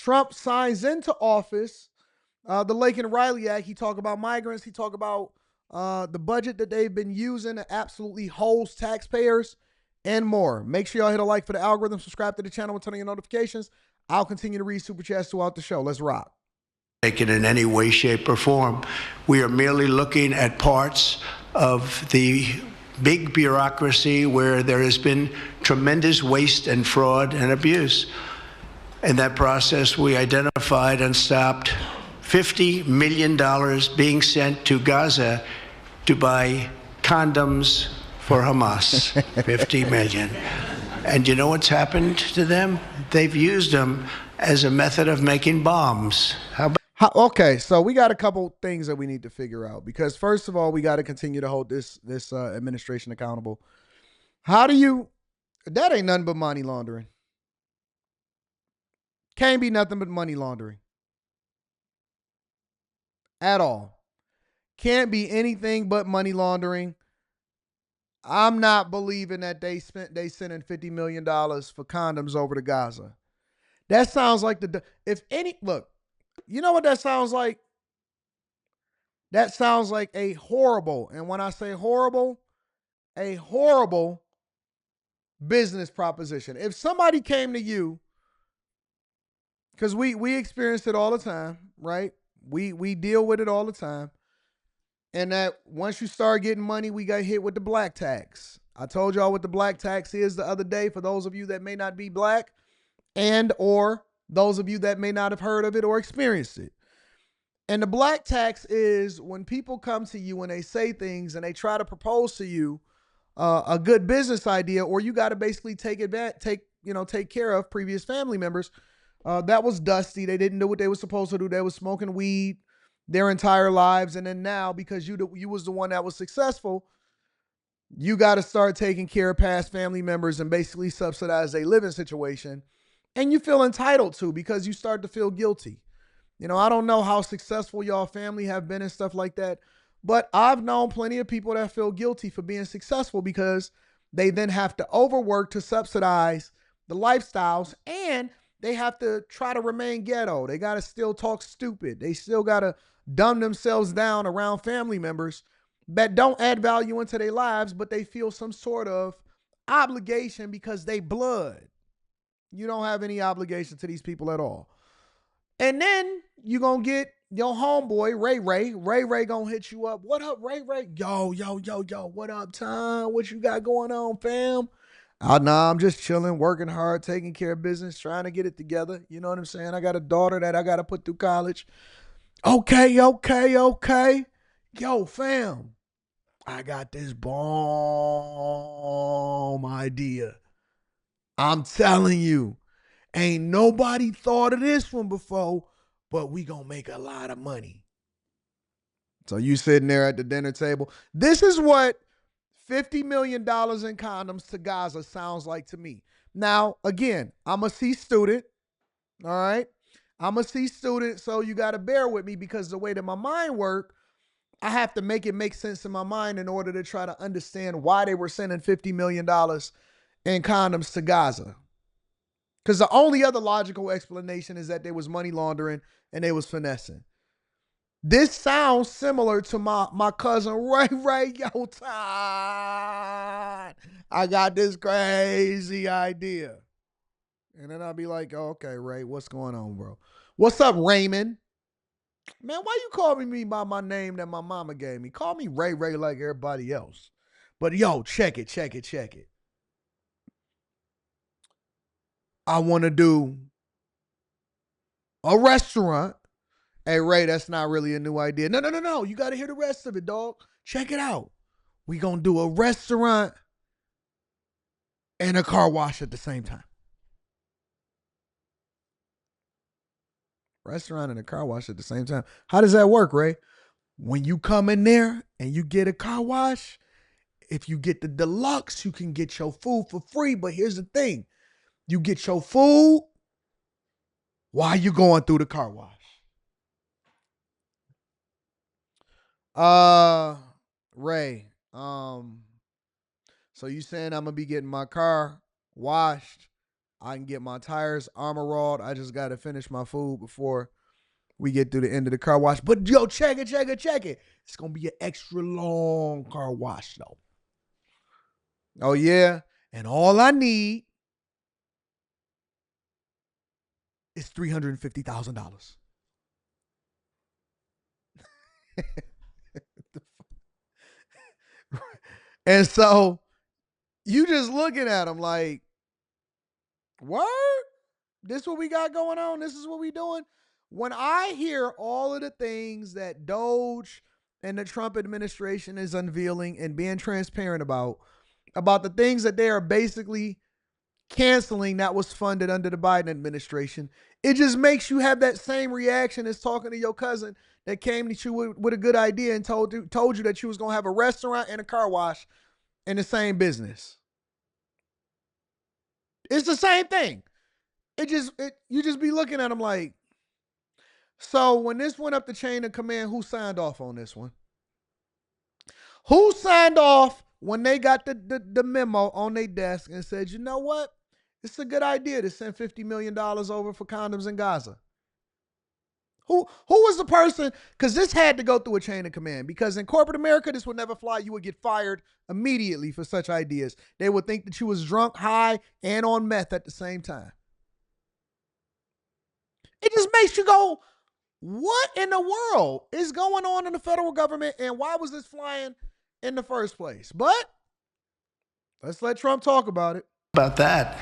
Trump signs into office the Laken Riley Act. He talked about migrants. He talked about the budget that they've been using to absolutely holes taxpayers and more. Make sure y'all hit a like for the algorithm, subscribe to the channel, and turn on your notifications. I'll continue to read super chats throughout the show. Let's rock. Taken in any way, shape, or form. We are merely looking at parts of the big bureaucracy where there has been tremendous waste and fraud and abuse. In that process, we identified and stopped $50 million being sent to Gaza to buy condoms for Hamas. 50 million. And you know what's happened to them? They've used them as a method of making bombs. Okay, so we got a couple things that we need to figure out, because first of all, we got to continue to hold this administration accountable. How do you? That ain't nothing but money laundering. Can't be nothing but money laundering at all. Can't be anything but money laundering. I'm not believing that they sending $50 million for condoms over to Gaza. That sounds like look, you know what that sounds like? That sounds like a horrible, and when I say horrible, a horrible business proposition. If somebody came to you, because we experience it all the time, right? We deal with it all the time. And that once you start getting money, we got hit with the black tax. I told y'all what the black tax is the other day for those of you that may not be black and or those of you that may not have heard of it or experienced it. And the black tax is when people come to you and they say things and they try to propose to you a good business idea, or you got to basically take care of previous family members that was dusty. They didn't do what they were supposed to do. They was smoking weed their entire lives, and then now because you was the one that was successful, you got to start taking care of past family members and basically subsidize their living situation, and you feel entitled to because you start to feel guilty. You know, I don't know how successful y'all family have been and stuff like that, but I've known plenty of people that feel guilty for being successful because they then have to overwork to subsidize the lifestyles, and they have to try to remain ghetto. They got to still talk stupid. They still got to dumb themselves down around family members that don't add value into their lives, but they feel some sort of obligation because they blood. You don't have any obligation to these people at all. And then you going to get your homeboy, Ray Ray. Ray Ray going to hit you up. What up, Ray Ray? Yo. What up, Tom? What you got going on, fam? Nah, I'm just chilling, working hard, taking care of business, trying to get it together. You know what I'm saying? I got a daughter that I got to put through college. Okay. Yo, fam, I got this bomb idea. I'm telling you, ain't nobody thought of this one before, but we gonna make a lot of money. So you sitting there at the dinner table. This is what $50 million in condoms to Gaza sounds like to me. Now, again, I'm a C student. All right. I'm a C student, so you got to bear with me because the way that my mind works, I have to make it make sense in my mind in order to try to understand why they were sending $50 million in condoms to Gaza. Because the only other logical explanation is that they was money laundering and they was finessing. This sounds similar to my cousin Ray Yo Todd. I got this crazy idea. And then I'll be like, oh, okay, Ray, what's going on, bro? What's up, Raymond? Man, why you calling me by my name that my mama gave me? Call me Ray Ray like everybody else. But yo, check it. I want to do a restaurant. Hey, Ray, that's not really a new idea. No. You got to hear the rest of it, dog. Check it out. We going to do a restaurant and a car wash at the same time. Restaurant and a car wash at the same time. How does that work, Ray? When you come in there and you get a car wash, if you get the deluxe, you can get your food for free. But here's the thing. You get your food while you going through the car wash. Ray, so you saying I'm gonna be getting my car washed I can get my tires armor raw. I just got to finish my food before we get through the end of the car wash. But yo, check it. It's going to be an extra long car wash, though. Oh, yeah. And all I need is $350,000. And so you just looking at them like, word? This what we got going on? This is what we doing? When I hear all of the things that Doge and the Trump administration is unveiling and being transparent about the things that they are basically canceling that was funded under the Biden administration, it just makes you have that same reaction as talking to your cousin that came to you with a good idea and told you that you was going to have a restaurant and a car wash in the same business. It's the same thing. You just be looking at them like, so when this went up the chain of command, who signed off on this one? Who signed off when they got the memo on their desk and said, you know what? It's a good idea to send $50 million over for condoms in Gaza. Who was the person? Because this had to go through a chain of command. Because in corporate America, this would never fly. You would get fired immediately for such ideas. They would think that you was drunk, high, and on meth at the same time. It just makes you go, what in the world is going on in the federal government, and why was this flying in the first place? But let's let Trump talk about it. About that,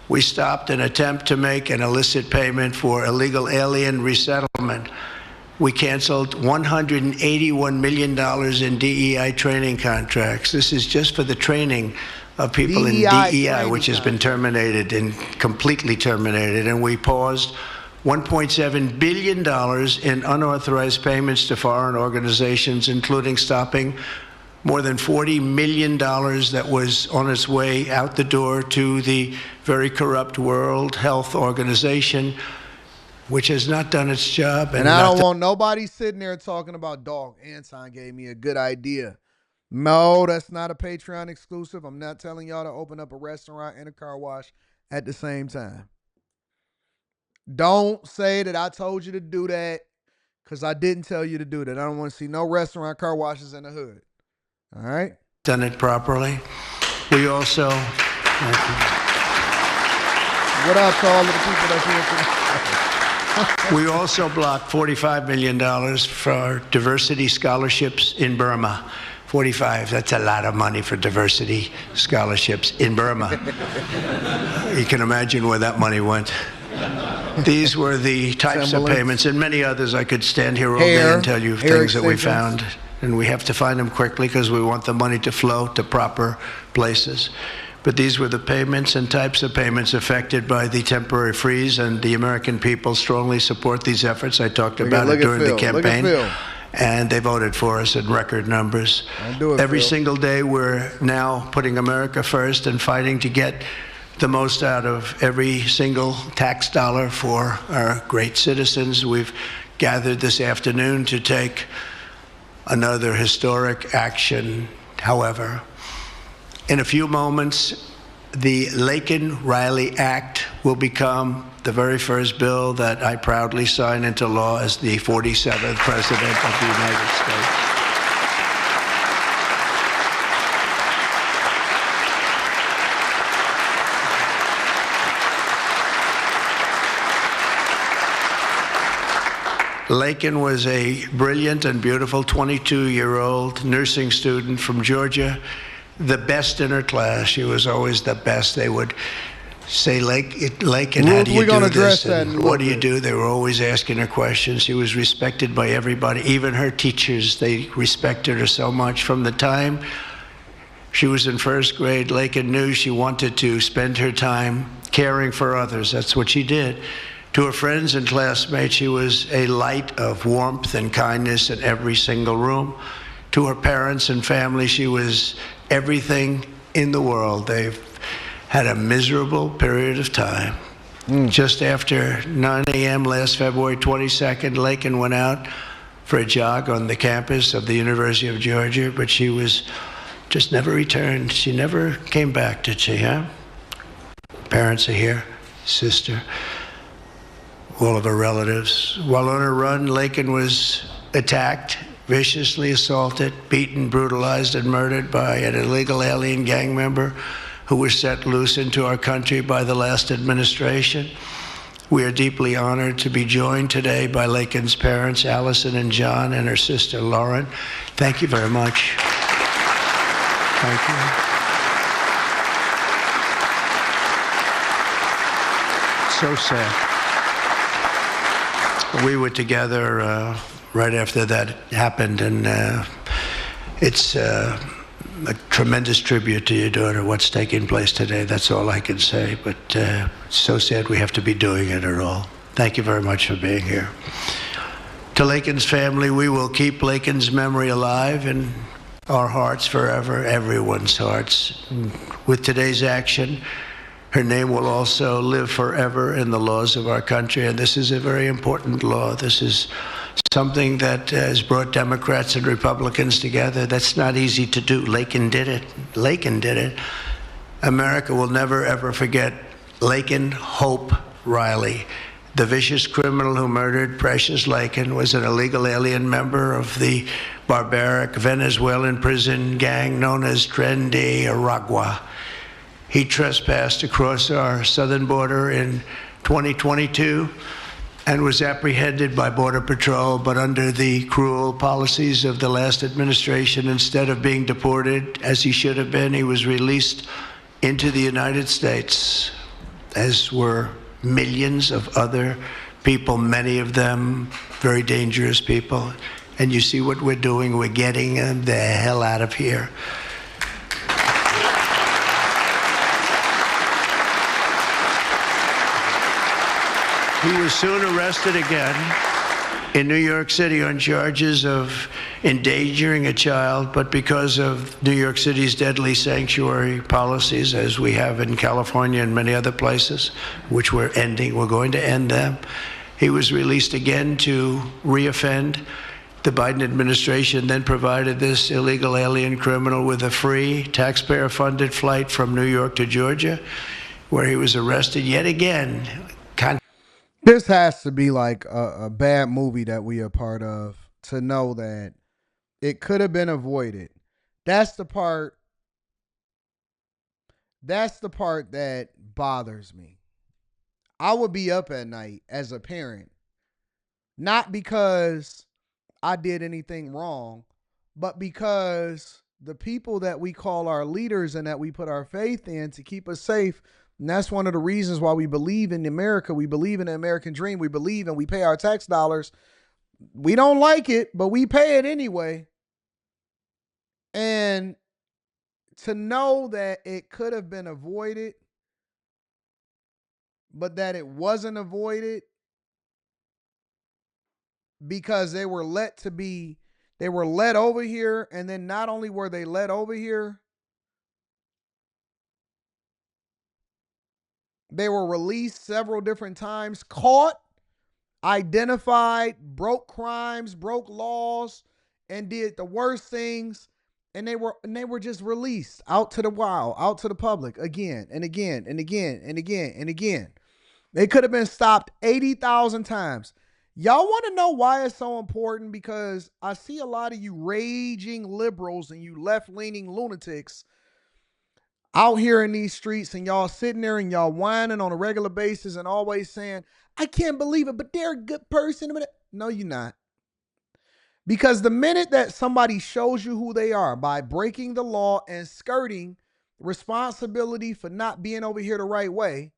we stopped an attempt to make an illicit payment for illegal alien resettlement. We canceled $181 million in DEI training contracts. This is just for the training of people in DEI, which has been terminated and completely terminated. And we paused $1.7 billion in unauthorized payments to foreign organizations, including stopping more than $40 million that was on its way out the door to the very corrupt World Health Organization, which has not done its job. And I don't want nobody sitting there talking about, dog, Anton gave me a good idea. No, that's not a Patreon exclusive. I'm not telling y'all to open up a restaurant and a car wash at the same time. Don't say that I told you to do that, because I didn't tell you to do that. I don't want to see no restaurant car washes in the hood. All right? Done it properly. We also... What up to all of the people that's here? We also blocked $45 million for diversity scholarships in Burma. 45, that's a lot of money for diversity scholarships in Burma. You can imagine where that money went. These were the types of payments, and many others. I could stand here all day and tell you things that we found, and we have to find them quickly because we want the money to flow to proper places. But these were the payments and types of payments affected by the temporary freeze, and the American people strongly support these efforts. I talked about it during the campaign, and they voted for us in record numbers. Every single day, we're now putting America first and fighting to get the most out of every single tax dollar for our great citizens. We've gathered this afternoon to take another historic action. However, in a few moments, the Laken-Riley Act will become the very first bill that I proudly sign into law as the 47th President of the United States. Laken was a brilliant and beautiful 22-year-old nursing student from Georgia, the best in her class. She was always the best. They would say, Laken, how do you do this? And what do you do? They were always asking her questions. She was respected by everybody, even her teachers. They respected her so much. From the time she was in first grade, Laken knew she wanted to spend her time caring for others. That's what she did. To her friends and classmates, she was a light of warmth and kindness in every single room. To her parents and family, she was everything in the world. They've had a miserable period of time. Just after 9 a.m. last February 22nd, Laken went out for a jog on the campus of the University of Georgia, but she was just never returned. She never came back, did she, huh? parents are here, sister, all of her relatives. While on her run, Laken was attacked, viciously assaulted, beaten, brutalized, and murdered by an illegal alien gang member who was set loose into our country by the last administration. We are deeply honored to be joined today by Laken's parents, Allison and John, and her sister, Lauren. Thank you very much. Thank you. So sad. We were together right after that happened, and it's a tremendous tribute to your daughter, what's taking place today. That's all I can say, but it's so sad we have to be doing it at all. Thank you very much for being here. To Laken's family, we will keep Laken's memory alive in our hearts forever, everyone's hearts. With today's action, her name will also live forever in the laws of our country, and this is a very important law. This is something that has brought Democrats and Republicans together. That's not easy to do. Laken did it. Laken did it. America will never, ever forget Laken Hope Riley. The vicious criminal who murdered Precious Laken was an illegal alien member of the barbaric Venezuelan prison gang known as Tren de Aragua. He trespassed across our southern border in 2022 and was apprehended by Border Patrol, but under the cruel policies of the last administration, instead of being deported, as he should have been, he was released into the United States, as were millions of other people, many of them very dangerous people. And you see what we're doing? We're getting them the hell out of here. He was soon arrested again in New York City on charges of endangering a child, but because of New York City's deadly sanctuary policies, as we have in California and many other places, which we're going to end them, he was released again to reoffend. The Biden administration then provided this illegal alien criminal with a free, taxpayer-funded flight from New York to Georgia, where he was arrested yet again. This has to be like a bad movie that we are part of to know that it could have been avoided. That's the part. That's the part that bothers me. I would be up at night as a parent, not because I did anything wrong, but because the people that we call our leaders and that we put our faith in to keep us safe. And that's one of the reasons why we believe in America. We believe in the American dream. We believe and we pay our tax dollars. We don't like it, but we pay it anyway. And to know that it could have been avoided, but that it wasn't avoided because they were led over here. And then not only were they led over here, they were released several different times, caught, identified, broke crimes, broke laws, and did the worst things. And they were just released out to the wild, out to the public again and again and again and again and again. They could have been stopped 80,000 times. Y'all want to know why it's so important? Because I see a lot of you raging liberals and you left-leaning lunatics out here in these streets, and y'all sitting there and y'all whining on a regular basis and always saying, I can't believe it, but they're a good person. No, you're not. Because the minute that somebody shows you who they are by breaking the law and skirting responsibility for not being over here the right way,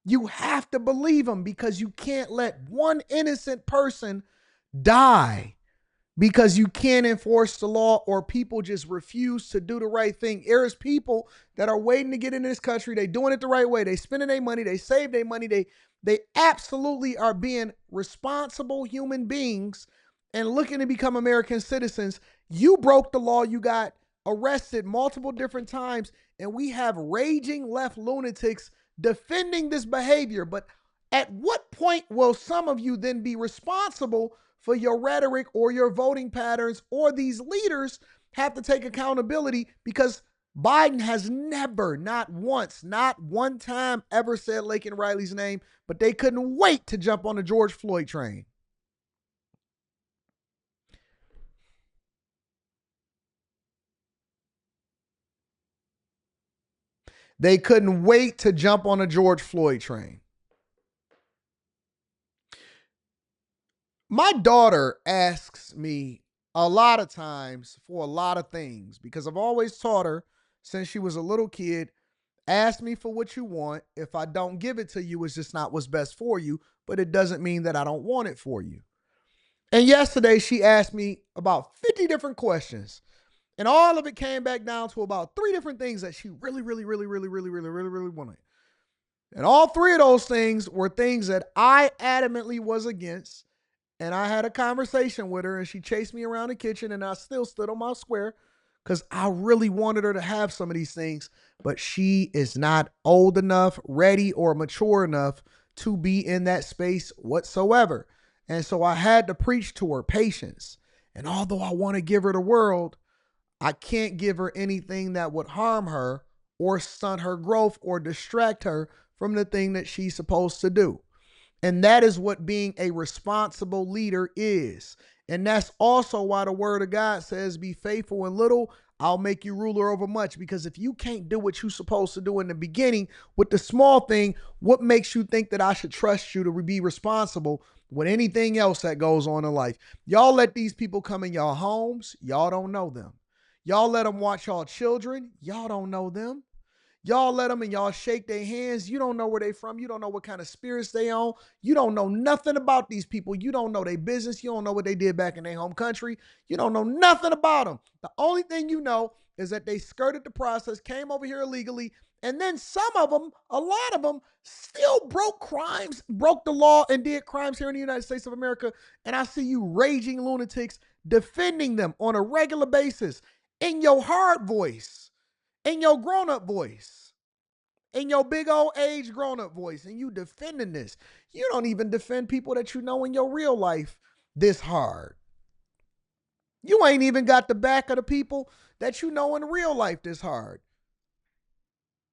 you have to believe them, because you can't let one innocent person die because you can't enforce the law, or people just refuse to do the right thing. There's people that are waiting to get into this country. They doing it the right way. They spending their money. They save their money. They absolutely are being responsible human beings and looking to become American citizens. You broke the law. You got arrested multiple different times, and we have raging left lunatics defending this behavior. But at what point will some of you then be responsible for your rhetoric or your voting patterns, or these leaders have to take accountability? Because Biden has never, not once, not one time ever said Laken Riley's name, but they couldn't wait to jump on the George Floyd train. They couldn't wait to jump on the George Floyd train. My daughter asks me a lot of times for a lot of things because I've always taught her since she was a little kid, ask me for what you want. If I don't give it to you, it's just not what's best for you, but it doesn't mean that I don't want it for you. And yesterday she asked me about 50 different questions. And all of it came back down to about 3 different things that she really wanted. And all 3 of those things were things that I adamantly was against. And I had a conversation with her and she chased me around the kitchen and I still stood on my square because I really wanted her to have some of these things, but she is not old enough, ready, or mature enough to be in that space whatsoever. And so I had to preach to her patience. And although I want to give her the world, I can't give her anything that would harm her or stunt her growth or distract her from the thing that she's supposed to do. And that is what being a responsible leader is. And that's also why the word of God says, be faithful in little, I'll make you ruler over much. Because if you can't do what you're supposed to do in the beginning with the small thing, what makes you think that I should trust you to be responsible with anything else that goes on in life? Y'all let these people come in y'all homes. Y'all don't know them. Y'all let them watch y'all children. Y'all don't know them. Y'all let them and y'all shake their hands. You don't know where they from. You don't know what kind of spirits they on. You don't know nothing about these people. You don't know their business. You don't know what they did back in their home country. You don't know nothing about them. The only thing you know is that they skirted the process, came over here illegally, and then some of them, a lot of them, still broke the law and did crimes here in the United States of America. And I see you raging lunatics defending them on a regular basis in your hard voice. In your grown-up voice, in your big old age grown-up voice, and you defending this. You don't even defend people that you know in your real life this hard. You ain't even got the back of the people that you know in real life this hard.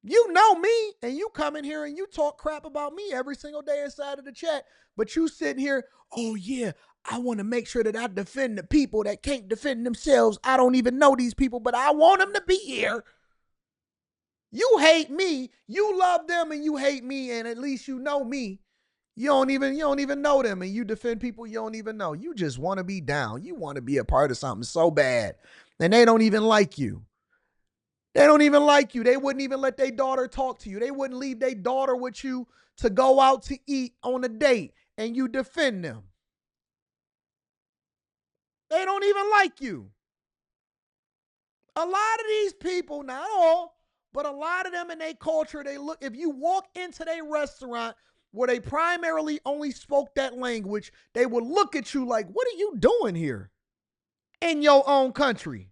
You know me, and you come in here and you talk crap about me every single day inside of the chat, but you sitting here, oh yeah, I want to make sure that I defend the people that can't defend themselves. I don't even know these people, but I want them to be here. You hate me, you love them, and you hate me, and at least you know me. You don't even know them, and you defend people you don't even know. You just want to be down. You want to be a part of something so bad, and they don't even like you. They don't even like you. They wouldn't even let their daughter talk to you. They wouldn't leave their daughter with you to go out to eat on a date, and you defend them. They don't even like you. A lot of these people, not all, but a lot of them in their culture, they look, if you walk into their restaurant where they primarily only spoke that language, they would look at you like, what are you doing here in your own country?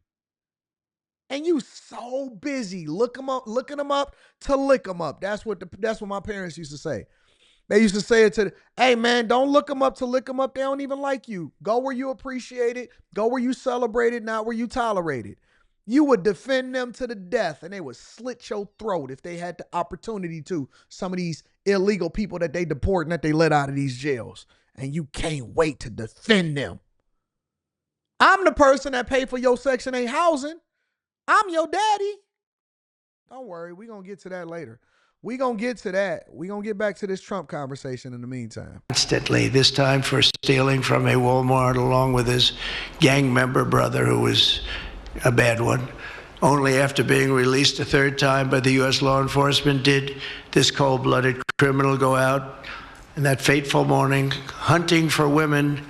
And you so busy looking them up to lick them up. That's what my parents used to say. They used to say it to, hey man, don't look them up to lick them up. They don't even like you. Go where you appreciate it. Go where you celebrate it, not where you tolerate it. You would defend them to the death and they would slit your throat if they had the opportunity to. Some of these illegal people that they deport and that they let out of these jails. And you can't wait to defend them. I'm the person that paid for your Section 8 housing. I'm your daddy. Don't worry, we're going to get to that later. We're going to get to that. We're going to get back to this Trump conversation in the meantime. Constantly, this time for stealing from a Walmart along with his gang member brother who was a bad one. Only after being released a 3rd time by the U.S. law enforcement did this cold-blooded criminal go out in that fateful morning hunting for women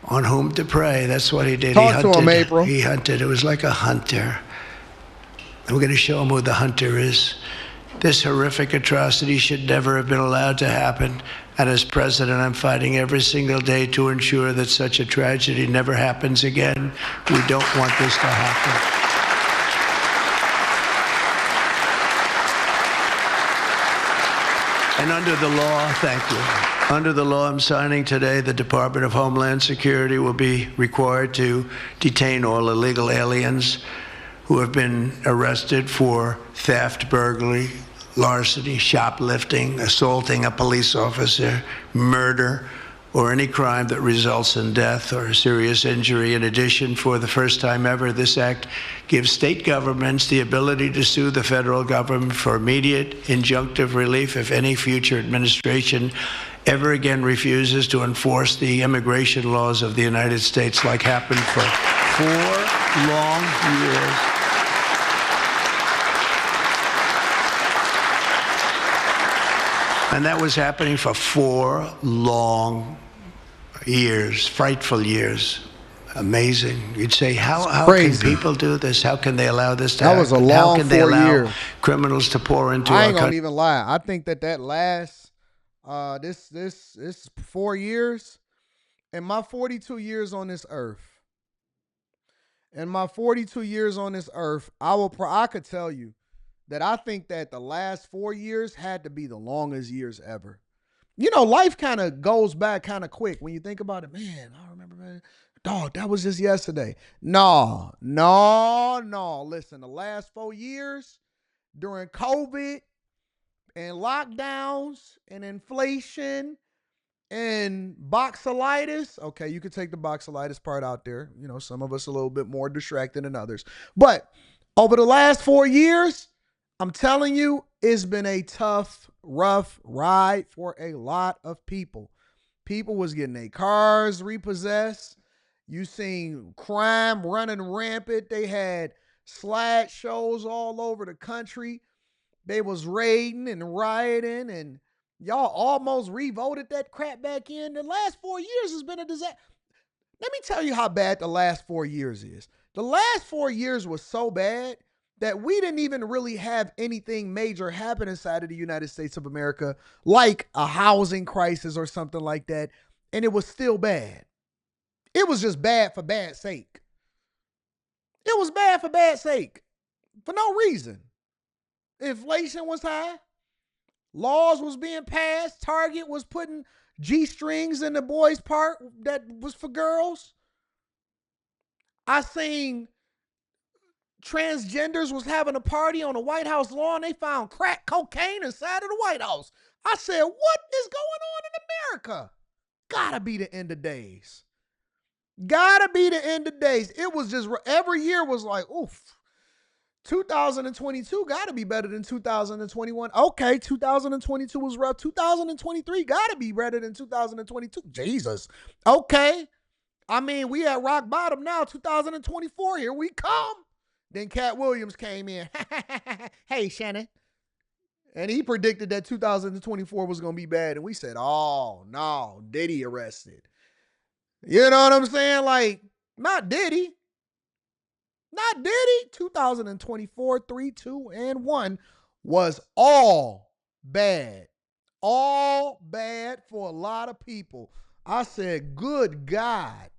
on whom to prey. That's what he did. Talk to him, April. He hunted. It was like a hunter. And we're going to show him who the hunter is. This horrific atrocity should never have been allowed to happen. And as president, I'm fighting every single day to ensure that such a tragedy never happens again. We don't want this to happen. And under the law, thank you. Under the law I'm signing today, the Department of Homeland Security will be required to detain all illegal aliens who have been arrested for theft, burglary, larceny, shoplifting, assaulting a police officer, murder, or any crime that results in death or serious injury. In addition, for the first time ever, this act gives state governments the ability to sue the federal government for immediate injunctive relief if any future administration ever again refuses to enforce the immigration laws of the United States, like happened for 4 long years. And that was happening for 4 long years, frightful years. Amazing. You'd say, how can people do this? How can they allow this to happen? That was a long 4 years. How can they allow criminals to pour into our country? I ain't gonna even lie. I think that last this 4 years, in my 42 years on this earth, I could tell you that I think that the last 4 years had to be the longest years ever. You know, life kind of goes back kind of quick when you think about it. Man, I remember, man, dog, that was just yesterday. No. Listen, the last 4 years during COVID and lockdowns and inflation and boxolitis. Okay, you could take the boxolitis part out there. You know, some of us a little bit more distracted than others. But over the last 4 years, I'm telling you, it's been a tough, rough ride for a lot of people. People was getting their cars repossessed. You seen crime running rampant. They had slideshows all over the country. They was raiding and rioting, and y'all almost revoted that crap back in. The last 4 years has been a disaster. Let me tell you how bad the last 4 years is. The last 4 years was so bad that we didn't even really have anything major happen inside of the United States of America, like a housing crisis or something like that, and it was still bad. It was just bad for bad sake. It was bad for bad sake, for no reason. Inflation was high. Laws was being passed. Target was putting G-strings in the boys' part that was for girls. I seen transgenders was having a party on the White House lawn. They found crack cocaine inside of the White House. I said, what is going on in America? Gotta be the end of days. Gotta be the end of days. It was just, every year was like, oof. 2022 gotta be better than 2021. Okay, 2022 was rough. 2023 gotta be better than 2022. Jesus. Okay. I mean, we at rock bottom now. 2024, here we come. Then Cat Williams came in. Hey, Shannon. And he predicted that 2024 was going to be bad. And we said, oh, no, Diddy arrested. You know what I'm saying? Like, not Diddy. Not Diddy. 2024, 3, 2, and 1 was all bad. All bad for a lot of people. I said, good God.